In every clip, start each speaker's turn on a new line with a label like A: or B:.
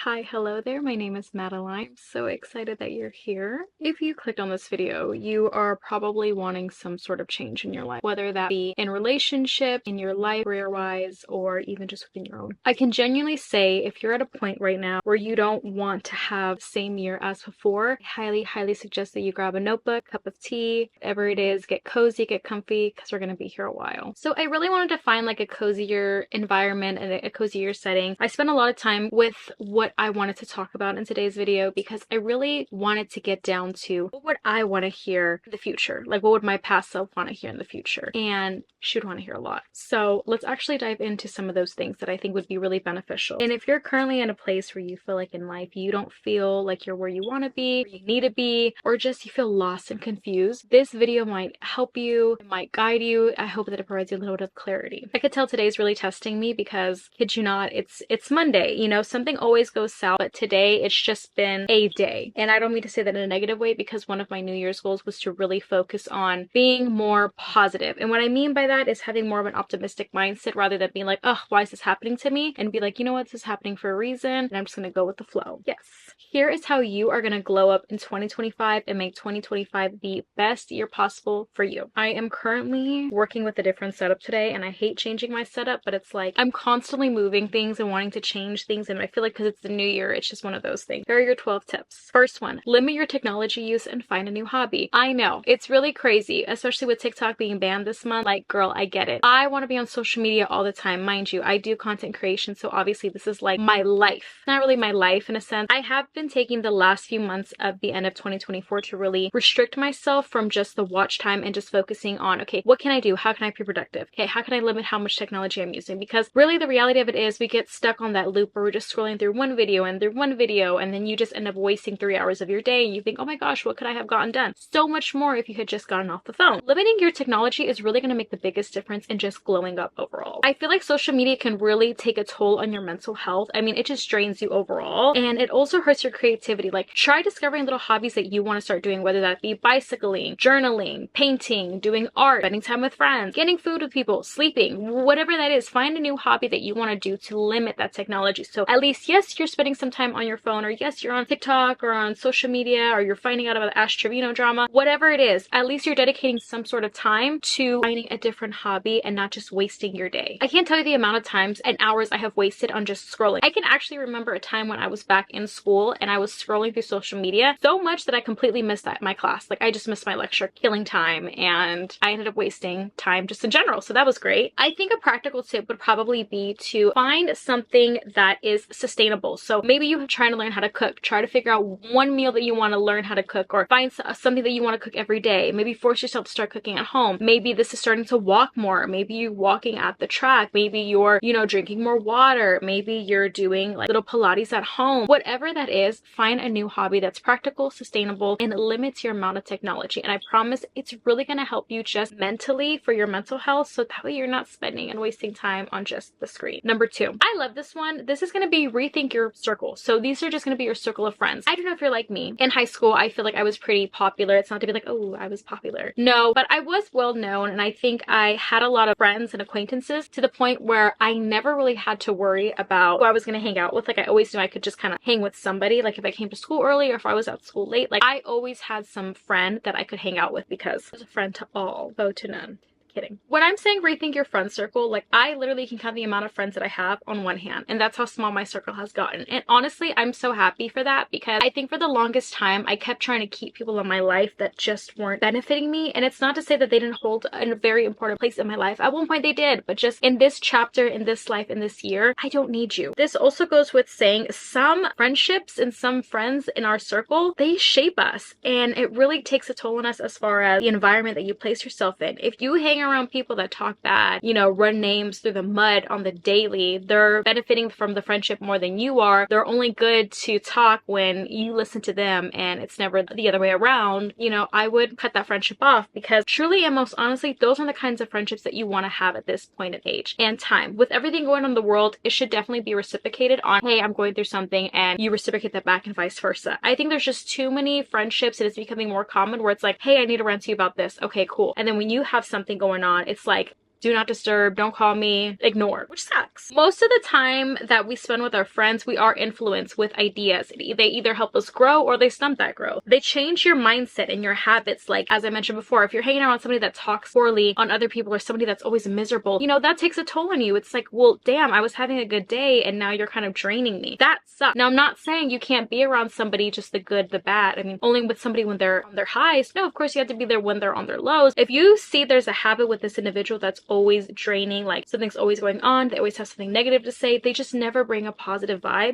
A: Hi, hello there. My name is Madeline. I'm so excited that you're here. If you clicked on this video, you are probably wanting some sort of change in your life, whether that be in relationship, in your life, career-wise, or even just within your own. I can genuinely say if you're at a point right now where you don't want to have the same year as before, I highly suggest that you grab a notebook, cup of tea, whatever it is, get cozy, get comfy, because we're going to be here a while. So I really wanted to find like a cozier environment and a cozier setting. I spent a lot of time with what I wanted to talk about in today's video because I really wanted to get down to what would I want to hear in the future? Like what would my past self want to hear in the future? And she would want to hear a lot. So let's actually dive into some of those things that I think would be really beneficial. And if you're currently in a place where you feel like in life you don't feel like you're where you want to be, where you need to be, or just you feel lost and confused, this video might help you, it might guide you. I hope that it provides you a little bit of clarity. I could tell today's really testing me because, kid you not, it's Monday. You know, something always goes south, but today it's just been a day. And I don't mean to say that in a negative way because one of my New Year's goals was to really focus on being more positive. And what I mean by that is having more of an optimistic mindset rather than being like, oh, why is this happening to me? And be like, you know what, this is happening for a reason and I'm just going to go with the flow. Yes. Here is how you are going to glow up in 2025 and make 2025 the best year possible for you. I am currently working with a different setup today and I hate changing my setup, but it's like I'm constantly moving things and wanting to change things, and I feel like because it's the new year, it's just one of those things. Here are your 12 tips. First one, limit your technology use and find a new hobby. I know, it's really crazy, especially with TikTok being banned this month. Like, girl, I get it. I want to be on social media all the time. Mind you, I do content creation, so obviously this is like my life. Not really my life in a sense. I have been taking the last few months of the end of 2024 to really restrict myself from just the watch time and just focusing on, okay, what can I do? How can I be productive? Okay, how can I limit how much technology I'm using? Because really the reality of it is we get stuck on that loop where we're just scrolling through one video and then you just end up wasting 3 hours of your day and you think, oh my gosh, what could I have gotten done? So much more if you had just gotten off the phone. Limiting your technology is really going to make the biggest difference in just glowing up overall. I feel like social media can really take a toll on your mental health. I mean, it just drains you overall and it also hurts your creativity. Like, try discovering little hobbies that you want to start doing, whether that be bicycling, journaling, painting, doing art, spending time with friends, getting food with people, sleeping, whatever that is. Find a new hobby that you want to do to limit that technology. So at least, yes, you're spending some time on your phone, or yes, you're on TikTok or on social media, or you're finding out about the Ash Trevino drama, whatever it is, at least you're dedicating some sort of time to finding a different hobby and not just wasting your day. I can't tell you the amount of times and hours I have wasted on just scrolling. I can actually remember a time when I was back in school and I was scrolling through social media so much that I completely missed my class. Like, I just missed my lecture, killing time, and I ended up wasting time just in general. So that was great. I think a practical tip would probably be to find something that is sustainable. So maybe you're trying to learn how to cook. Try to figure out one meal that you want to learn how to cook, or find something that you want to cook every day. Maybe force yourself to start cooking at home. Maybe this is starting to walk more. Maybe you're walking at the track. Maybe you're, drinking more water. Maybe you're doing like little Pilates at home. Whatever that is, find a new hobby that's practical, sustainable, and limits your amount of technology. And I promise it's really going to help you just mentally for your mental health, so that way you're not spending and wasting time on just the screen. Number 2, I love this one. This is going to be rethink your circle. So these are just going to be your circle of friends. I don't know if you're like me. In high school, I feel like I was pretty popular. It's not to be like, oh, I was popular. No, but I was well known, and I think I had a lot of friends and acquaintances to the point where I never really had to worry about who I was going to hang out with. Like, I always knew I could just kind of hang with somebody. Like, if I came to school early or if I was at school late, like, I always had some friend that I could hang out with because I was a friend to all, foe to none. Kidding. When I'm saying rethink your friend circle, like, I literally can count the amount of friends that I have on one hand, and that's how small my circle has gotten. And honestly, I'm so happy for that, because I think for the longest time I kept trying to keep people in my life that just weren't benefiting me. And it's not to say that they didn't hold a very important place in my life. At one point they did, but just in this chapter, in this life, in this year, I don't need you. This also goes with saying some friendships and some friends in our circle, they shape us, and it really takes a toll on us as far as the environment that you place yourself in. If you hang around people that talk bad, run names through the mud on the daily, they're benefiting from the friendship more than you are. They're only good to talk when you listen to them, and it's never the other way around. I would cut that friendship off, because truly and most honestly, those are the kinds of friendships that you want to have at this point in age and time. With everything going on in the world, it should definitely be reciprocated on, hey, I'm going through something, and you reciprocate that back, and vice versa. I think there's just too many friendships, and it's becoming more common where it's like, hey, I need to rant to you about this. Okay, cool. And then when you have something going on, it's like, do not disturb, don't call me, ignore, which sucks. Most of the time that we spend with our friends, we are influenced with ideas. They either help us grow or they stump that growth. They change your mindset and your habits. Like, as I mentioned before, if you're hanging around somebody that talks poorly on other people or somebody that's always miserable, you know, that takes a toll on you. It's like, well, damn, I was having a good day and now you're kind of draining me. That sucks. Now, I'm not saying you can't be around somebody, just the good, the bad. I mean, only with somebody when they're on their highs. No, of course you have to be there when they're on their lows. If you see there's a habit with this individual that's always draining, like something's always going on, they always have something negative to say, they just never bring a positive vibe,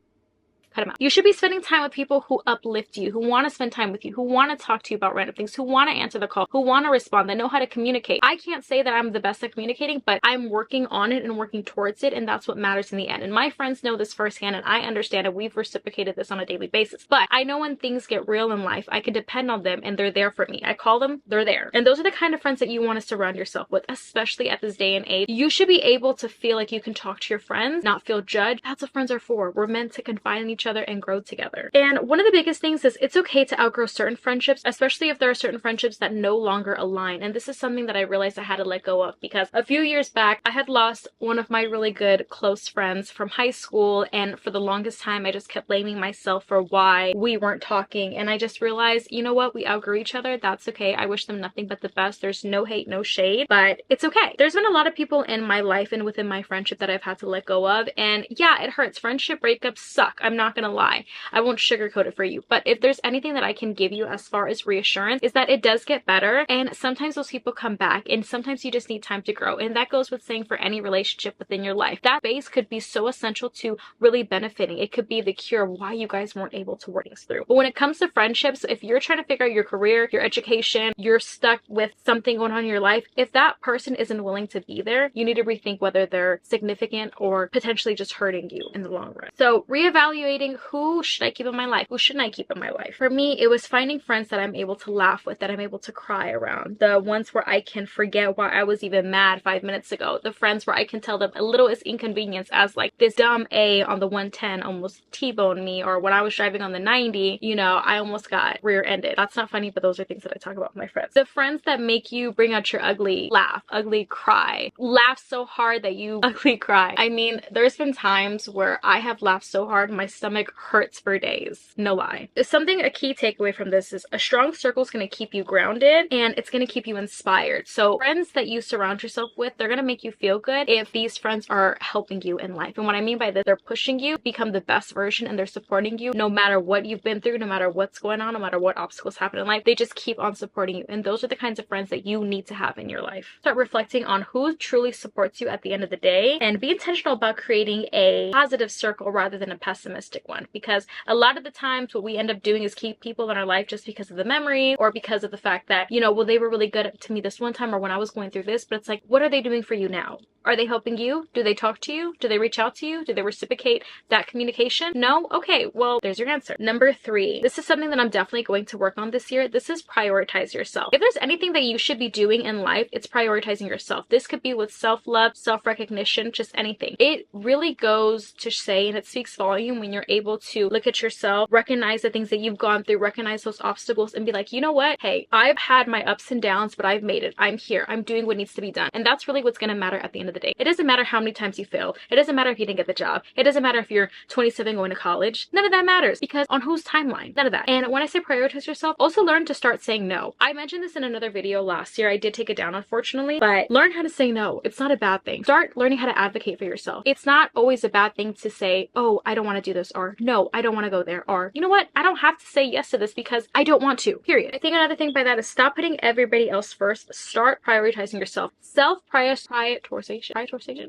A: cut them out. You should be spending time with people who uplift you, who want to spend time with you, who want to talk to you about random things, who want to answer the call, who want to respond, that know how to communicate. I can't say that I'm the best at communicating, but I'm working on it and working towards it, and that's what matters in the end. And my friends know this firsthand, and I understand it. We've reciprocated this on a daily basis. But I know when things get real in life, I can depend on them, and they're there for me. I call them, they're there. And those are the kind of friends that you want to surround yourself with, especially at this day and age. You should be able to feel like you can talk to your friends, not feel judged. That's what friends are for. We're meant to confide in each other and grow together. And one of the biggest things is it's okay to outgrow certain friendships, especially if there are certain friendships that no longer align. And this is something that I realized I had to let go of, because a few years back, I had lost one of my really good close friends from high school. And for the longest time, I just kept blaming myself for why we weren't talking. And I just realized, you know what? We outgrew each other. That's okay. I wish them nothing but the best. There's no hate, no shade, but it's okay. There's been a lot of people in my life and within my friendship that I've had to let go of. And yeah, it hurts. Friendship breakups suck. I'm not gonna lie. I won't sugarcoat it for you, but if there's anything that I can give you as far as reassurance, is that it does get better, and sometimes those people come back, and sometimes you just need time to grow. And that goes with saying for any relationship within your life. That base could be so essential to really benefiting. It could be the cure of why you guys weren't able to work things through. But when it comes to friendships, if you're trying to figure out your career, your education, you're stuck with something going on in your life, if that person isn't willing to be there, you need to rethink whether they're significant or potentially just hurting you in the long run. So reevaluating, who should I keep in my life? Who shouldn't I keep in my life? For me, it was finding friends that I'm able to laugh with, that I'm able to cry around. The ones where I can forget why I was even mad 5 minutes ago. The friends where I can tell them a little as inconvenience as like this dumb A on the 110 almost T-boned me, or when I was driving on the 90, you know, I almost got rear-ended. That's not funny, but those are things that I talk about with my friends. The friends that make you bring out your ugly laugh, ugly cry. Laugh so hard that you ugly cry. I mean, there's been times where I have laughed so hard my stomach hurts for days. No lie. A key takeaway from this is a strong circle is going to keep you grounded, and it's going to keep you inspired. So friends that you surround yourself with, they're going to make you feel good if these friends are helping you in life. And what I mean by this, they're pushing you to become the best version, and they're supporting you no matter what you've been through, no matter what's going on, no matter what obstacles happen in life. They just keep on supporting you. And those are the kinds of friends that you need to have in your life. Start reflecting on who truly supports you at the end of the day, and be intentional about creating a positive circle rather than a pessimistic one. Because a lot of the times what we end up doing is keep people in our life just because of the memory, or because of the fact that, you know, well, they were really good to me this one time, or when I was going through this. But it's like, what are they doing for you now? Are they helping you? Do they talk to you? Do they reach out to you? Do they reciprocate that communication? No? Okay, well, there's your answer. Number 3, this is something that I'm definitely going to work on this year. This is prioritize yourself. If there's anything that you should be doing in life, it's prioritizing yourself. This could be with self-love, self-recognition, just anything. It really goes to say, and it speaks volume when you're able to look at yourself, recognize the things that you've gone through, recognize those obstacles, and be like, you know what? Hey, I've had my ups and downs, but I've made it. I'm here. I'm doing what needs to be done. And that's really what's going to matter at the end of the day. It doesn't matter how many times you fail. It doesn't matter if you didn't get the job. It doesn't matter if you're 27 going to college. None of that matters, because on whose timeline? None of that. And when I say prioritize yourself, also learn to start saying no. I mentioned this in another video last year. I did take it down, unfortunately, but learn how to say no. It's not a bad thing. Start learning how to advocate for yourself. It's not always a bad thing to say, oh, I don't want to do this, or no, I don't want to go there, or you know what? I don't have to say yes to this because I don't want to, period. I think another thing by that is stop putting everybody else first. Start prioritizing yourself. Self-prioritization.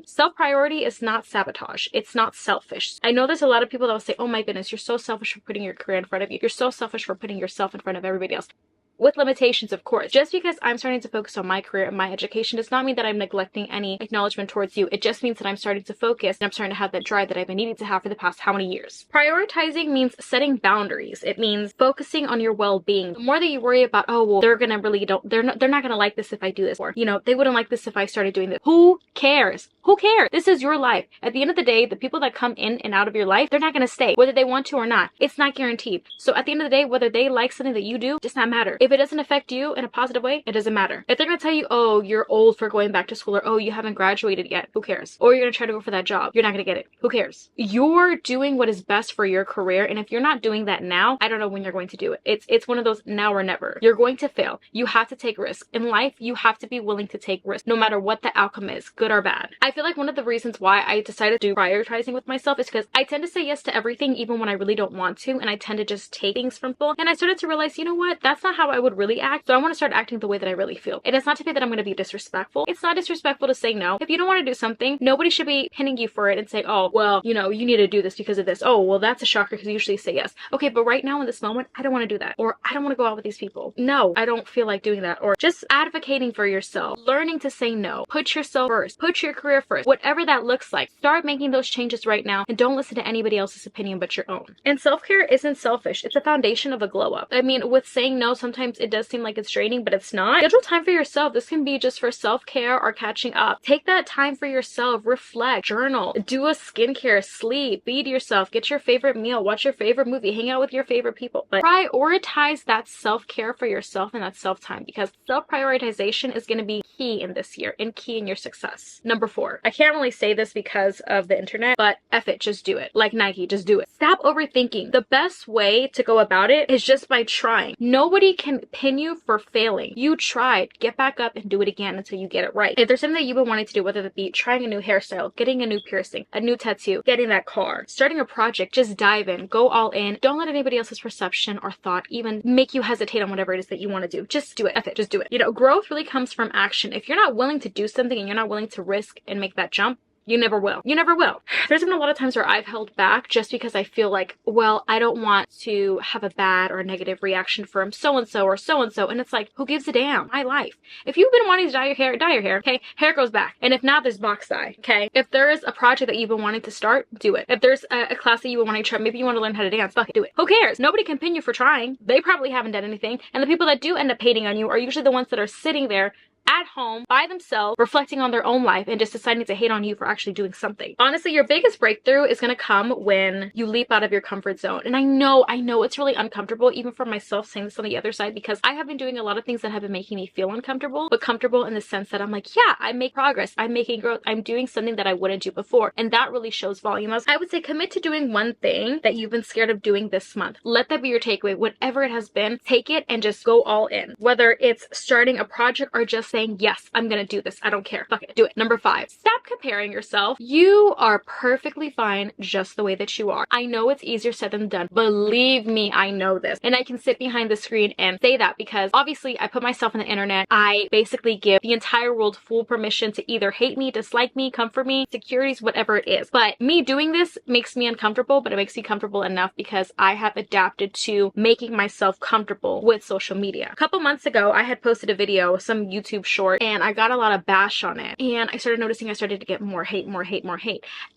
A: Self-priority is not sabotage. It's not selfish. I know there's a lot of people that will say, oh my goodness, you're so selfish for putting your career in front of you. You're so selfish for putting yourself in front of everybody else. With limitations, of course. Just because I'm starting to focus on my career and my education does not mean that I'm neglecting any acknowledgement towards you. It just means that I'm starting to focus, and I'm starting to have that drive that I've been needing to have for the past how many years. Prioritizing means setting boundaries. It means focusing on your well-being. The more that you worry about, oh, well, they're not gonna like this if I do this, or, you know, they wouldn't like this if I started doing this. Who cares? Who cares? This is your life. At the end of the day, the people that come in and out of your life, they're not gonna stay, whether they want to or not. It's not guaranteed. So at the end of the day, whether they like something that you do, does not matter. If If it doesn't affect you in a positive way, it doesn't matter. If they're gonna tell you, oh, you're old for going back to school, or oh, you haven't graduated yet, who cares? Or you're gonna try to go for that job, you're not gonna get it, who cares? You're doing what is best for your career, and if you're not doing that now, I don't know when you're going to do it. It's one of those now or never. You're going to fail. You have to take risks. In life, you have to be willing to take risks, no matter what the outcome is, good or bad. I feel like one of the reasons why I decided to do prioritizing with myself is because I tend to say yes to everything even when I really don't want to, and I tend to just take things from people. And I started to realize, you know what? That's not how I would really act. So I want to start acting the way that I really feel. And it's not to say that I'm going to be disrespectful. It's not disrespectful to say no. If you don't want to do something, nobody should be pinning you for it and say, oh, well, you know, you need to do this because of this. Oh, well, that's a shocker because you usually say yes. Okay, but right now in this moment, I don't want to do that. Or I don't want to go out with these people. No, I don't feel like doing that. Or just advocating for yourself, learning to say no, put yourself first, put your career first, whatever that looks like. Start making those changes right now and don't listen to anybody else's opinion but your own. And self-care isn't selfish. It's a foundation of a glow up. I mean, with saying no, sometimes it does seem like it's draining, but it's not. Schedule time for yourself. This can be just for self-care or catching up. Take that time for yourself, reflect, journal, do a skincare, sleep, feed yourself, get your favorite meal, watch your favorite movie, hang out with your favorite people. But prioritize that self-care for yourself and that self-time, because self-prioritization is going to be key in this year and key in your success. Number 4, I can't really say this because of the internet, but F it, just do it. Like Nike, just do it. Stop overthinking. The best way to go about it is just by trying. Nobody can pin you for failing. You tried. Get back up and do it again until you get it right. If there's something that you've been wanting to do, whether it be trying a new hairstyle, getting a new piercing, a new tattoo, getting that car, starting a project, just dive in, go all in. Don't let anybody else's perception or thought even make you hesitate on whatever it is that you want to do. Just do it. F it, just do it. You know, growth really comes from action. If you're not willing to do something and you're not willing to risk and make that jump, you never will. You never will. There's been a lot of times where I've held back just because I feel like, well, I don't want to have a bad or negative reaction from so-and-so or so-and-so. And it's like, who gives a damn? My life. If you've been wanting to dye your hair, okay? Hair grows back. And if not, there's box dye, okay? If there is a project that you've been wanting to start, do it. If there's a class that you've been wanting to try, maybe you want to learn how to dance, fuck it, do it. Who cares? Nobody can pin you for trying. They probably haven't done anything. And the people that do end up hating on you are usually the ones that are sitting there at home by themselves, reflecting on their own life and just deciding to hate on you for actually doing something. Honestly, your biggest breakthrough is going to come when you leap out of your comfort zone. And I know it's really uncomfortable, even for myself saying this on the other side, because I have been doing a lot of things that have been making me feel uncomfortable, but comfortable in the sense that I'm like, yeah, I make progress, I'm making growth, I'm doing something that I wouldn't do before. And that really shows volume. I would say commit to doing one thing that you've been scared of doing this month. Let that be your takeaway. Whatever it has been, take it and just go all in. Whether it's starting a project or just saying, yes, I'm gonna do this. I don't care. Fuck it. Do it. Number 5, stop comparing yourself. You are perfectly fine just the way that you are. I know it's easier said than done. Believe me, I know this. And I can sit behind the screen and say that because obviously I put myself on the internet. I basically give the entire world full permission to either hate me, dislike me, come for me, securities, whatever it is. But me doing this makes me uncomfortable, but it makes me comfortable enough because I have adapted to making myself comfortable with social media. A couple months ago, I had posted a video, some YouTube short, and I got a lot of bash on it. And I started noticing I started to get more hate.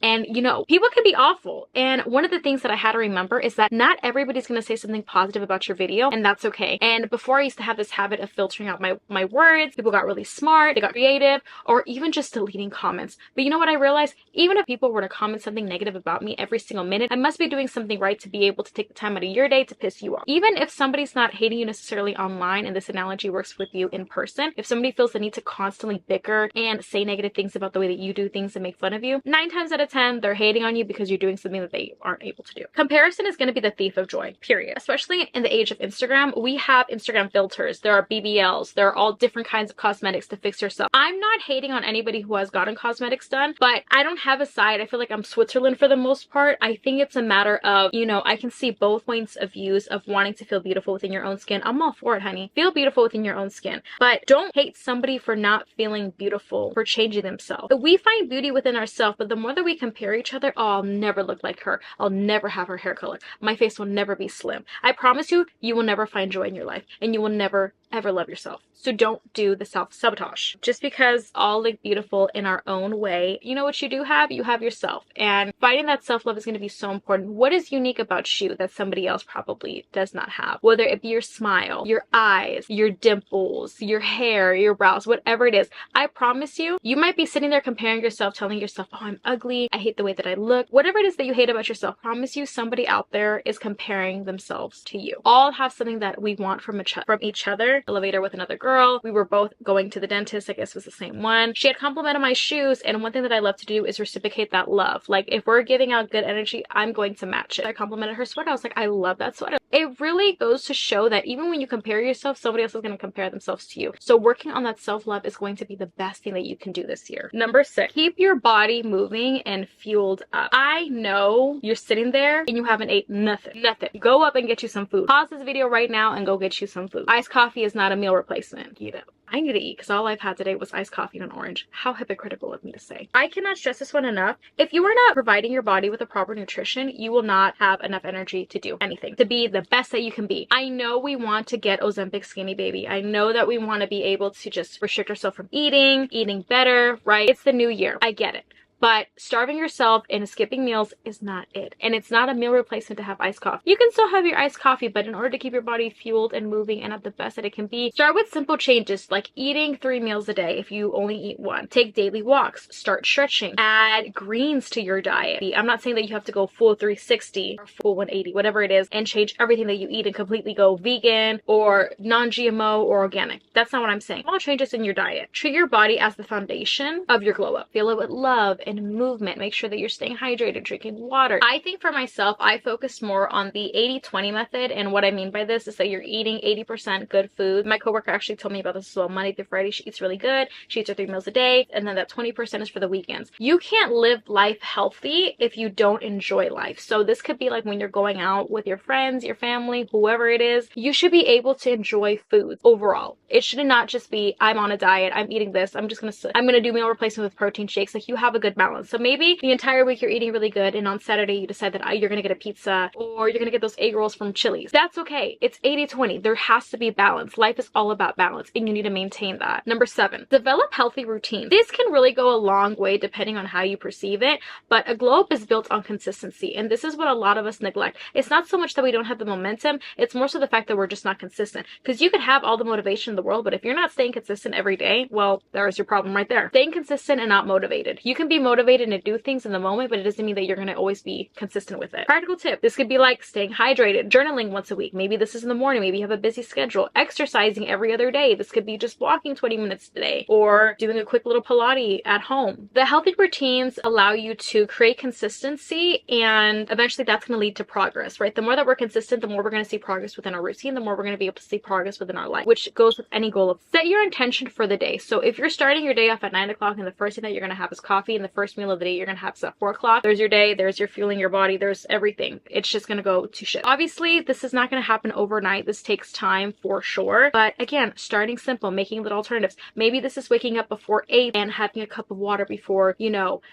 A: And you know, people can be awful. And one of the things that I had to remember is that not everybody's going to say something positive about your video, and that's okay. And before, I used to have this habit of filtering out my words. People got really smart, they got creative, or even just deleting comments. But you know what I realized? Even if people were to comment something negative about me every single minute, I must be doing something right to be able to take the time out of your day to piss you off. Even if somebody's not hating you necessarily online, and this analogy works with you in person, if somebody feels the need to constantly bicker and say negative things about the way that you do things and make fun of you, 9 times out of 10, they're hating on you because you're doing something that they aren't able to do. Comparison is going to be the thief of joy, period. Especially in the age of Instagram, we have Instagram filters, there are BBLs, there are all different kinds of cosmetics to fix yourself. I'm not hating on anybody who has gotten cosmetics done, but I don't have a side. I feel like I'm Switzerland for the most part. I think it's a matter of, you know, I can see both points of views of wanting to feel beautiful within your own skin. I'm all for it, honey. Feel beautiful within your own skin, but don't hate somebody for not feeling beautiful, for changing themselves. We find beauty within ourselves, but the more that we compare each other, oh, I'll never look like her. I'll never have her hair color. My face will never be slim. I promise you, you will never find joy in your life, and you will never ever love yourself. So don't do the self-sabotage. Just because all look beautiful in our own way, you know what you do have? You have yourself. And finding that self-love is going to be so important. What is unique about you that somebody else probably does not have? Whether it be your smile, your eyes, your dimples, your hair, your brows, whatever it is. I promise you, you might be sitting there comparing yourself, telling yourself, oh, I'm ugly. I hate the way that I look. Whatever it is that you hate about yourself, I promise you somebody out there is comparing themselves to you. All have something that we want from each other. Elevator with another girl. We were both going to the dentist. I guess it was the same one. She had complimented my shoes, and one thing that I love to do is reciprocate that love. Like, if we're giving out good energy, I'm going to match it. I complimented her sweater. I was like, I love that sweater. It really goes to show that even when you compare yourself, somebody else is going to compare themselves to you. So working on that self-love is going to be the best thing that you can do this year. Number 6, keep your body moving and fueled up. I know you're sitting there and you haven't ate nothing. Go up and get you some food. Pause this video right now and go get you some food. Iced coffee is not a meal replacement. Eat it. I need to eat because all I've had today was iced coffee and an orange. How hypocritical of me to say. I cannot stress this one enough. If you are not providing your body with the proper nutrition, you will not have enough energy to do anything, to be the best that you can be. I know we want to get Ozempic skinny baby. I know that we want to be able to just restrict ourselves from eating better, right? It's the new year. I get it. But starving yourself and skipping meals is not it. And it's not a meal replacement to have iced coffee. You can still have your iced coffee, but in order to keep your body fueled and moving and at the best that it can be, start with simple changes like eating 3 meals a day if you only eat 1. Take daily walks. Start stretching. Add greens to your diet. I'm not saying that you have to go full 360 or full 180, whatever it is, and change everything that you eat and completely go vegan or non-GMO or organic. That's not what I'm saying. Small changes in your diet. Treat your body as the foundation of your glow up. Fill it with love and movement. Make sure that you're staying hydrated, drinking water. I think for myself, I focused more on the 80-20 method. And what I mean by this is that you're eating 80% good food. My coworker actually told me about this as well. Monday through Friday, she eats really good. She eats her 3 meals a day. And then that 20% is for the weekends. You can't live life healthy if you don't enjoy life. So this could be like when you're going out with your friends, your family, whoever it is, you should be able to enjoy food overall. It should not just be, I'm on a diet, I'm eating this, I'm gonna do meal replacement with protein shakes. Like, you have a good balance. So maybe the entire week you're eating really good, and on Saturday you decide that you're gonna get a pizza or you're gonna get those egg rolls from Chili's. That's okay. It's 80-20. There has to be balance. Life is all about balance, and you need to maintain that. Number 7, develop healthy routines. This can really go a long way depending on how you perceive it, but a glow up is built on consistency, and this is what a lot of us neglect. It's not so much that we don't have the momentum, it's more so the fact that we're just not consistent. Because you could have all the motivation in the world, but if you're not staying consistent every day, well, there's your problem right there. Staying consistent and not motivated. You can be motivated and do things in the moment, but it doesn't mean that you're going to always be consistent with it. Practical tip. This could be like staying hydrated, journaling once a week. Maybe this is in the morning. Maybe you have a busy schedule. Exercising every other day. This could be just walking 20 minutes a day or doing a quick little Pilates at home. The healthy routines allow you to create consistency, and eventually that's going to lead to progress, right? The more that we're consistent, the more we're going to see progress within our routine, the more we're going to be able to see progress within our life, which goes with any goal. Set your intention for the day. So if you're starting your day off at 9 o'clock and the first thing that you're going to have is coffee, and the first meal of the day you're going to have is at 4 o'clock, there's your day, there's your fueling your body, there's everything. It's just going to go to shit. Obviously, this is not going to happen overnight. This takes time for sure. But again, starting simple, making little alternatives. Maybe this is waking up before 8 and having a cup of water before,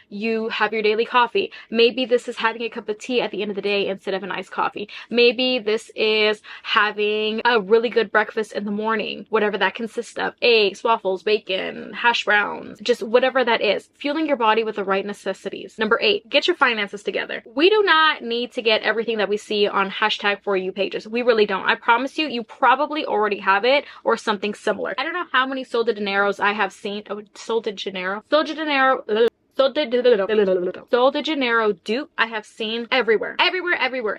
A: you have your daily coffee. Maybe this is having a cup of tea at the end of the day instead of an iced coffee. Maybe this is having a really good breakfast in the morning, whatever that consists of. Eggs, waffles, bacon, hash browns, just whatever that is. Fueling your body with the right necessities. Number 8, get your finances together. We do not need to get everything that we see on hashtag for you pages. We really don't. I promise you, you probably already have it or something similar. I don't know how many Sol de Janeiros I have seen. Oh, Sol de Janeiro. Sol de Janeiro. Sol de Janeiro dupe I have seen everywhere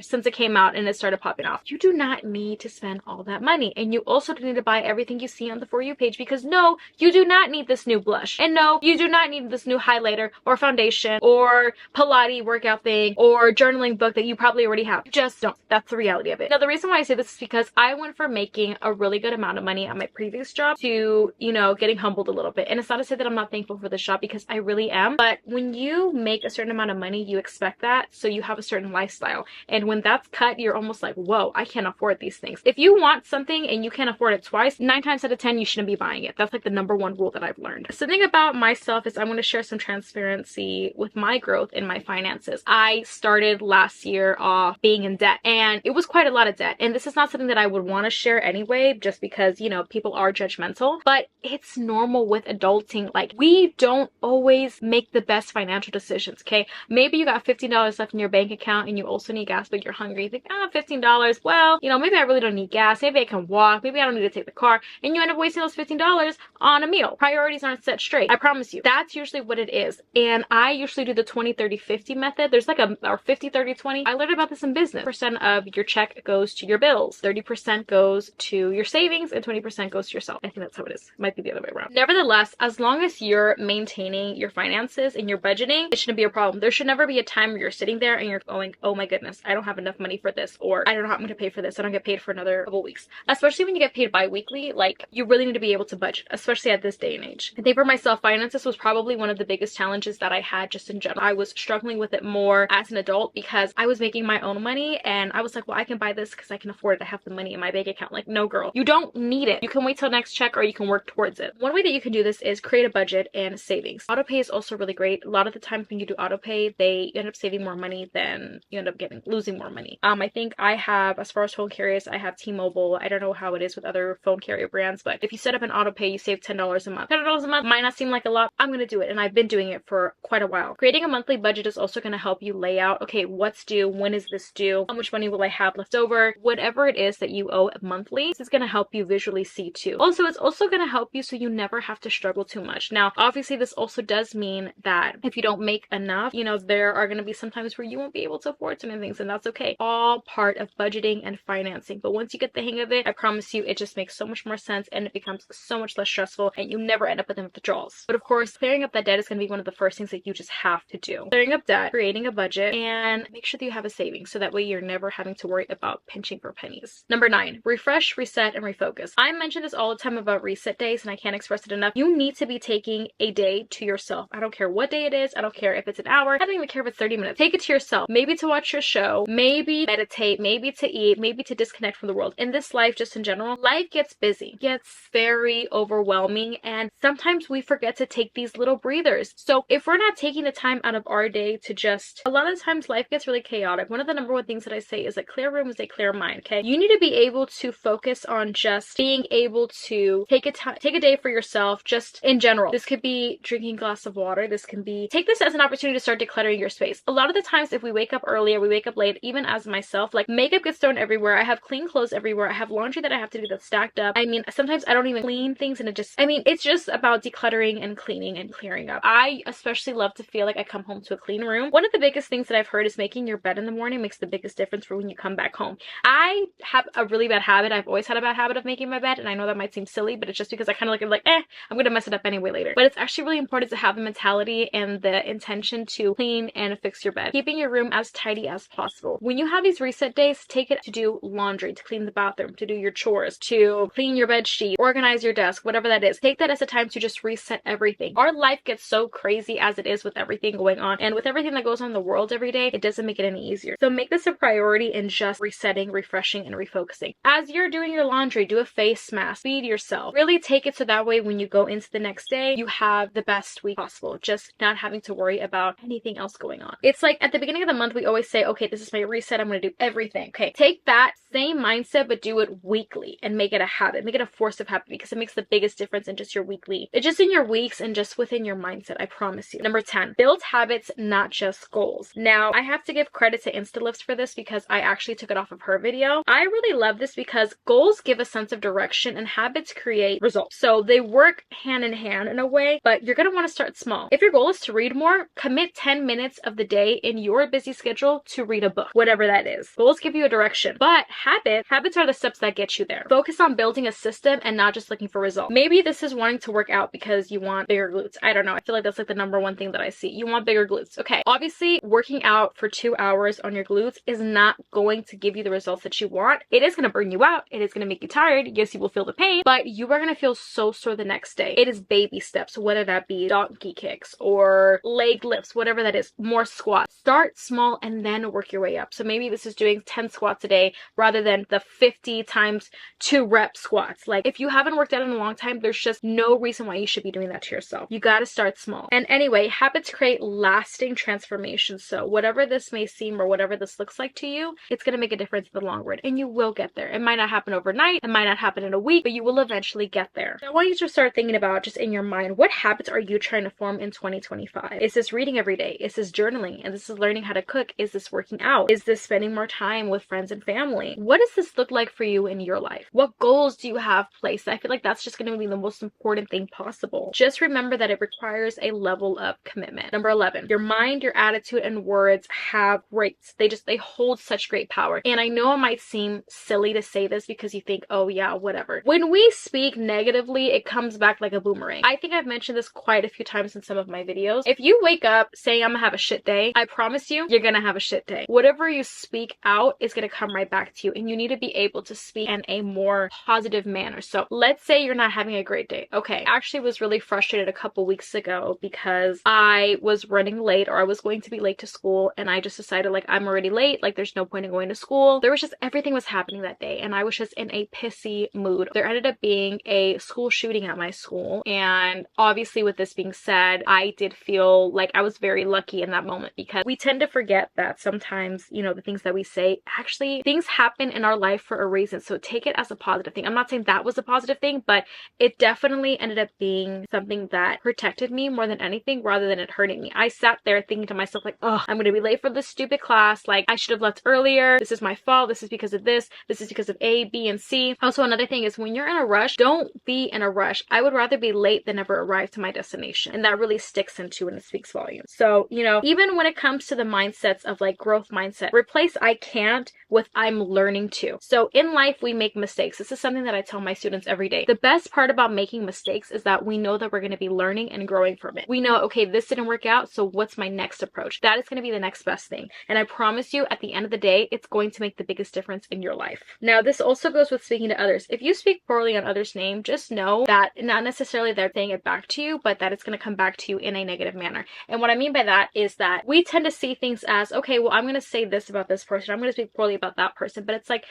A: since it came out and it started popping off. You do not need to spend all that money, and you also don't need to buy everything you see on the For You page, because no, you do not need this new blush, and no, you do not need this new highlighter or foundation or Pilates workout thing or journaling book that you probably already have. You just don't. That's the reality of it. Now, the reason why I say this is because I went from making a really good amount of money at my previous job to, getting humbled a little bit. And it's not to say that I'm not thankful for this job, because I really am, but but when you make a certain amount of money, you expect that, so you have a certain lifestyle. And when that's cut, you're almost like, whoa, I can't afford these things. If you want something and you can't afford it twice, 9 times out of 10, you shouldn't be buying it. That's like the #1 rule that I've learned. Something about myself is I want to share some transparency with my growth in my finances. I started last year off being in debt, and it was quite a lot of debt. And this is not something that I would want to share anyway, just because, you know, people are judgmental, but it's normal with adulting. Like, we don't always make the best financial decisions, okay? Maybe you got $15 left in your bank account and you also need gas, but you're hungry. You think, $15, well, you know, maybe I really don't need gas. Maybe I can walk. Maybe I don't need to take the car. And you end up wasting those $15 on a meal. Priorities aren't set straight. I promise you. That's usually what it is. And I usually do the 20-30-50 method. There's like a 50-30-20. I learned about this in business. Percent of your check goes to your bills. 30% goes to your savings and 20% goes to yourself. I think that's how it is. Might be the other way around. Nevertheless, as long as you're maintaining your finances and your budgeting, it shouldn't be a problem. There should never be a time where you're sitting there and you're going, oh my goodness, I don't have enough money for this, or I don't know how I'm going to pay for this. I don't get paid for another couple weeks. Especially when you get paid bi-weekly, like, you really need to be able to budget, especially at this day and age. I think for myself, finances was probably one of the biggest challenges that I had just in general. I was struggling with it more as an adult because I was making my own money and I was like, well, I can buy this because I can afford it. I have the money in my bank account. Like, no girl, you don't need it. You can wait till next check or you can work towards it. One way that you can do this is create a budget and savings. Autopay is also really great. A lot of the times when you do autopay, they end up saving more money than you end up losing more money. I think I have, as far as phone carriers, I have T-Mobile. I don't know how it is with other phone carrier brands, but if you set up an autopay, you save $10 a month. $10 a month might not seem like a lot. I'm going to do it, and I've been doing it for quite a while. Creating a monthly budget is also going to help you lay out, okay, what's due? When is this due? How much money will I have left over? Whatever it is that you owe monthly, this is going to help you visually see too. Also, it's also going to help you so you never have to struggle too much. Now, obviously, this also does mean that if you don't make enough, you know, there are going to be some times where you won't be able to afford certain things, and that's okay. All part of budgeting and financing. But once you get the hang of it, I promise you, it just makes so much more sense and it becomes so much less stressful, and you never end up with withdrawals. But of course, clearing up that debt is going to be one of the first things that you just have to do. Clearing up debt, creating a budget, and make sure that you have a savings so that way you're never having to worry about pinching for pennies. Number 9, refresh, reset, and refocus. I mention this all the time about reset days, and I can't express it enough. You need to be taking a day to yourself. I don't care what day it is. I don't care if it's an hour. I don't even care if it's 30 minutes. Take it to yourself. Maybe to watch your show, maybe meditate, maybe to eat, maybe to disconnect from the world. In this life, just in general, life gets busy, gets very overwhelming, and sometimes we forget to take these little breathers. So if we're not taking the time out of our day to just, a lot of times life gets really chaotic. One of the #1 things that I say is a clear room is a clear mind, okay? You need to be able to focus on just being able to take a day for yourself, just in general. This could be drinking a glass of water. This can be, take this as an opportunity to start decluttering your space. A lot of the times if we wake up early or we wake up late, even as myself, like, makeup gets thrown everywhere. I have clean clothes everywhere. I have laundry that I have to do that's stacked up. I mean, sometimes I don't even clean things, and it's just about decluttering and cleaning and clearing up. I especially love to feel like I come home to a clean room. One of the biggest things that I've heard is making your bed in the morning makes the biggest difference for when you come back home. I have a really bad habit. I've always had a bad habit of making my bed, and I know that might seem silly, but it's just because I kind of look at it like, I'm gonna mess it up anyway later. But it's actually really important to have the mentality and the intention to clean and fix your bed, keeping your room as tidy as possible. When you have these reset days, take it to do laundry, to clean the bathroom, to do your chores, to clean your bed sheet, organize your desk, whatever that is. Take that as a time to just reset everything. Our life gets so crazy as it is with everything going on, and with everything that goes on in the world every day, it doesn't make it any easier. So make this a priority in just resetting, refreshing, and refocusing. As you're doing your laundry, do a face mask, feed yourself. Really take it so that way when you go into the next day, you have the best week possible, just not having to worry about anything else going on. It's like at the beginning of the month, we always say, okay, this is my reset. I'm going to do everything. Okay, take that same mindset, but do it weekly and make it a habit. Make it a force of habit, because it makes the biggest difference in just your weekly. It's just in your weeks and just within your mindset, I promise you. Number 10, build habits, not just goals. Now, I have to give credit to InstaLifts for this because I actually took it off of her video. I really love this because goals give a sense of direction and habits create results. So they work hand in hand in a way, but you're going to want to start small. If your goal is to read more, commit 10 minutes of the day in your busy schedule to read a book, whatever that is. Goals give you a direction, but Habits are the steps that get you there. Focus on building a system and not just looking for results. Maybe this is wanting to work out because you want bigger glutes. I don't know. I feel like that's like the number one thing that I see. You want bigger glutes. Okay. Obviously, working out for 2 hours on your glutes is not going to give you the results that you want. It is going to burn you out. It is going to make you tired. Yes, you will feel the pain, but you are going to feel so sore the next day. It is baby steps, whether that be donkey kicks or leg lifts, whatever that is, more squats. Start small and then work your way up. So maybe this is doing 10 squats a day rather than the 50 times 2 rep squats. Like, if you haven't worked out in a long time, there's just no reason why you should be doing that to yourself. You got to start small. And anyway, habits create lasting transformation. So whatever this may seem or whatever this looks like to you, it's going to make a difference in the long run, and you will get there. It might not happen overnight. It might not happen in a week, but you will eventually get there. So I want you to start thinking about, just in your mind, what habits are you trying to form in 2025? Is this reading every day? Is this journaling? And this is learning how to cook? Is this working out? Is this spending more time with friends and family? What does this look like for you in your life? What goals do you have placed? I feel like that's just going to be the most important thing possible. Just remember that it requires a level of commitment. Number 11, your mind, your attitude, and words have weights. They hold such great power. And I know it might seem silly to say this because you think, oh yeah, whatever. When we speak negatively, it comes back like a boomerang. I think I've mentioned this quite a few times in some of my videos. If you wake up saying I'm gonna have a shit day, I promise you, you're gonna have a shit day. Whatever you speak out is gonna come right back to you, and you need to be able to speak in a more positive manner. So let's say you're not having a great day. Okay, I actually was really frustrated a couple weeks ago because I was running late, or I was going to be late to school, and I just decided, like, I'm already late, like there's no point in going to school. There was just, everything was happening that day, and I was just in a pissy mood. There ended up being a school shooting at my school, and obviously, with this being said, I did feel like I was very lucky in that moment, because we tend to forget that sometimes, you know, the things that we say, actually things happen in our life for a reason. So take it as a positive thing. I'm not saying that was a positive thing, but it definitely ended up being something that protected me more than anything, rather than it hurting me. I sat there thinking to myself, like, oh, I'm gonna be late for this stupid class, like I should have left earlier, this is my fault, this is because of this is because of A, B, and C. Also, another thing is, when you're in a rush, don't be in a rush. I would rather be late than never arrive to my destination, and that really sticks into and it speaks volumes. So, you know, even when it comes to the mindsets of like growth mindset, replace I can't with I'm learning to. So in life, we make mistakes. This is something that I tell my students every day. The best part about making mistakes is that we know that we're going to be learning and growing from it. We know, okay, this didn't work out, so what's my next approach? That is going to be the next best thing. And I promise you, at the end of the day, it's going to make the biggest difference in your life. Now, this also goes with speaking to others. If you speak poorly on others' name, just know that not necessarily they're saying it back to you, but that it's going to come back to you in a negative manner. And what I mean by that is that we tend to see things as, okay, well, I'm going to say this about this person, I'm going to speak poorly about that person, but it's like,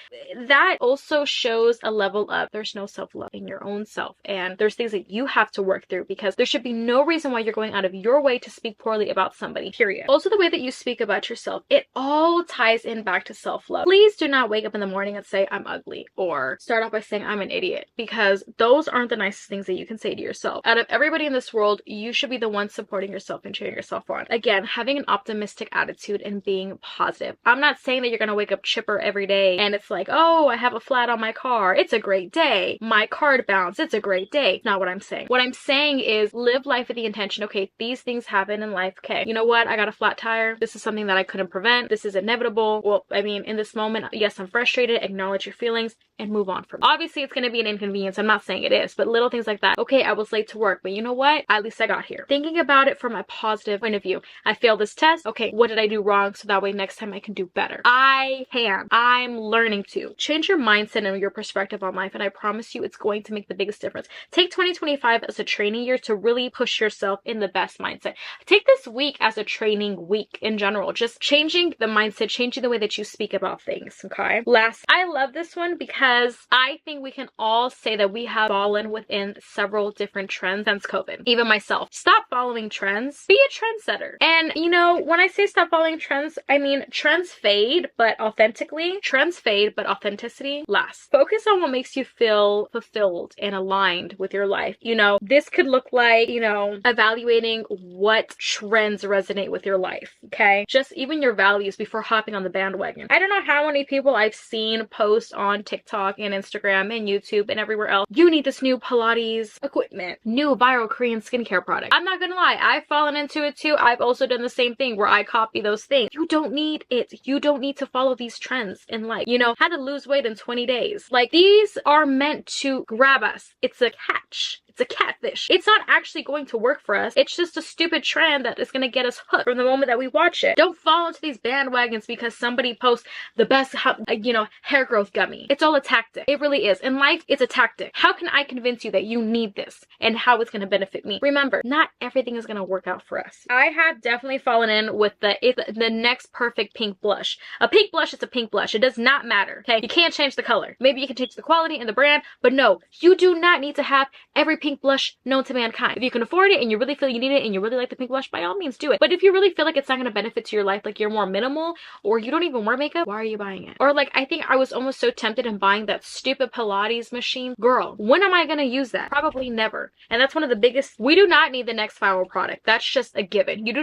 A: that also shows a level of there's no self-love in your own self, and there's things that you have to work through, because there should be no reason why you're going out of your way to speak poorly about somebody, period. Also, the way that you speak about yourself, it all ties in back to self-love. Please do not wake up in the morning and say I'm ugly, or start off by saying I'm an idiot, because those aren't the nicest things that you can say to yourself. Out of everybody in this world, you should be the one supporting yourself and cheering yourself on. Again, having an optimistic attitude and being positive. I'm not saying that you're gonna wake up chipper every day and it's like, oh, I have a flat on my car, it's a great day. My card bounced, it's a great day. Not what I'm saying. What I'm saying is live life with the intention, okay, these things happen in life. Okay, you know what? I got a flat tire. This is something that I couldn't prevent. This is inevitable. Well, I mean, in this moment, yes, I'm frustrated. Acknowledge your feelings and move on from it. Obviously, it's going to be an inconvenience. I'm not saying it is, but little things like that. Okay, I was late to work, but you know what? At least I got here. Thinking about it from a positive point of view. I failed this test. Okay, what did I do wrong? So that way next time I can do better. I'm learning to. Change your mindset and your perspective on life, and I promise you it's going to make the biggest difference. Take 2025 as a training year to really push yourself in the best mindset. Take this week as a training week in general. Just changing the mindset, changing the way that you speak about things, okay? Last, I love this one because I think we can all say that we have fallen within several different trends since COVID. Even myself. Stop following trends. Be a trendsetter. And you know, when I say stop following trends, I mean trends fade, but authentically. Trends fade, but authenticity lasts. Focus on what makes you feel fulfilled and aligned with your life. You know, this could look like, you know, evaluating what trends resonate with your life, okay? Just even your values before hopping on the bandwagon. I don't know how many people I've seen post on TikTok and Instagram and YouTube and everywhere else, you need this new Pilates equipment, new viral Korean skincare product. I'm not gonna lie, I've fallen into it too. I've also done the same thing where I copy those things. You don't need it. You don't need to follow these trends in life. like, you know, how to lose weight in 20 days. Like, these are meant to grab us. It's a catch. It's a catfish. It's not actually going to work for us. It's just a stupid trend that is going to get us hooked from the moment that we watch it. Don't fall into these bandwagons because somebody posts the best, you know, hair growth gummy. It's all a tactic. It really is. In life, it's a tactic. How can I convince you that you need this and how it's going to benefit me? Remember, not everything is going to work out for us. I have definitely fallen in with the next perfect pink blush. A pink blush is a pink blush. It does not matter. Okay, you can't change the color. Maybe you can change the quality and the brand, but no, you do not need to have every pink blush known to mankind. If you can afford it and you really feel you need it and you really like the pink blush, by all means do it. But if you really feel like it's not going to benefit to your life, like you're more minimal or you don't even wear makeup, why are you buying it? Or like, I think I was almost so tempted in buying that stupid Pilates machine. Girl, when am I going to use that? Probably never. And that's one of the biggest. We do not need the next viral product. That's just a given. You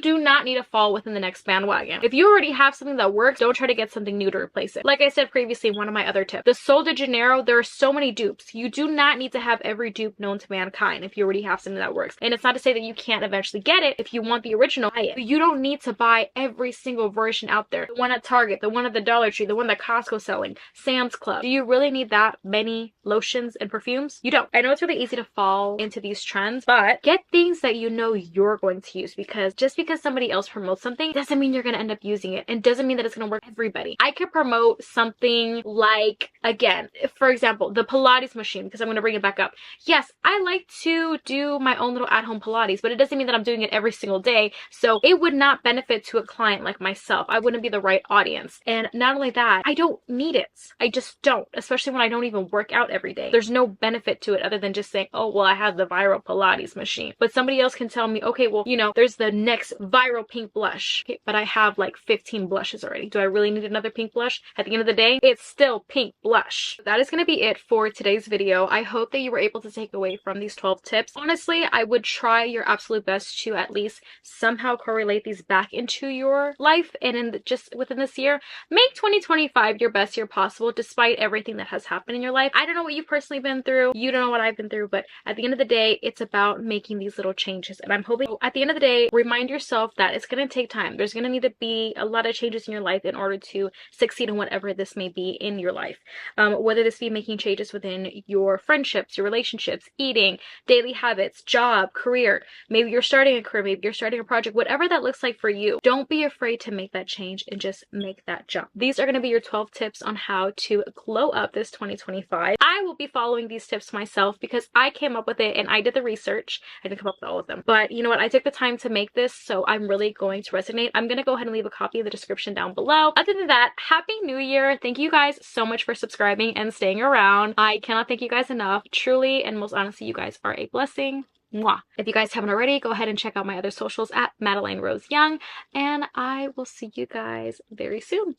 A: do not need to fall within the next bandwagon. If you already have something that works, don't try to get something new to replace it. Like I said previously, one of my other tips, the Sol de Janeiro, there are so many dupes. You do not need to have every dupe known to mankind if you already have something that works. And it's not to say that you can't eventually get it. If you want the original, buy it. You don't need to buy every single version out there. The one at Target, the one at the Dollar Tree, the one that Costco's selling, Sam's Club. Do you really need that many lotions and perfumes? You don't. I know it's really easy to fall into these trends, but get things that you know you're going to use, because just because somebody else promotes something doesn't mean you're going to end up using it, and doesn't mean that it's going to work for everybody. I could promote something like, again, for example, the Pilates machine, because I'm going to bring it back up. Yes, I like to do my own little at-home Pilates, but it doesn't mean that I'm doing it every single day, so it would not benefit to a client like myself. I wouldn't be the right audience. And not only that, I don't need it. I just don't, especially when I don't even work out every day. There's no benefit to it other than just saying, oh, well, I have the viral Pilates machine. But somebody else can tell me, okay, well, you know, there's the next viral pink blush. Okay, but I have like 15 blushes already. Do I really need another pink blush? At the end of the day, it's still pink blush. That is going to be it for today's video. I hope that you were able to take away from these 12 tips. Honestly, I would try your absolute best to at least somehow correlate these back into your life, and just within this year, make 2025 your best year possible despite everything that has happened in your life. I don't know what you've personally been through. You don't know what I've been through, but at the end of the day, it's about making these little changes. And I'm hoping at the end of the day, remind yourself that it's going to take time. There's going to need to be a lot of changes in your life in order to succeed in whatever this may be in your life. Whether this be making changes within your friendships, your relationships, eating, daily habits, job, career. Maybe you're starting a career, maybe you're starting a project, whatever that looks like for you. Don't be afraid to make that change and just make that jump. These are going to be your 12 tips on how to glow up this 2025. I will be following these tips myself because I came up with it and I did the research. I didn't come up with all of them, but you know what? I took the time to make this, so I'm really going to resonate. I'm going to go ahead and leave a copy in the description down below. Other than that, Happy New Year. Thank you guys so much for subscribing and staying around. I cannot thank you guys enough. Truly and most honestly, you guys are a blessing. Mwah. If you guys haven't already, go ahead and check out my other socials at Madeline Rose Young, and I will see you guys very soon.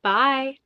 A: Bye.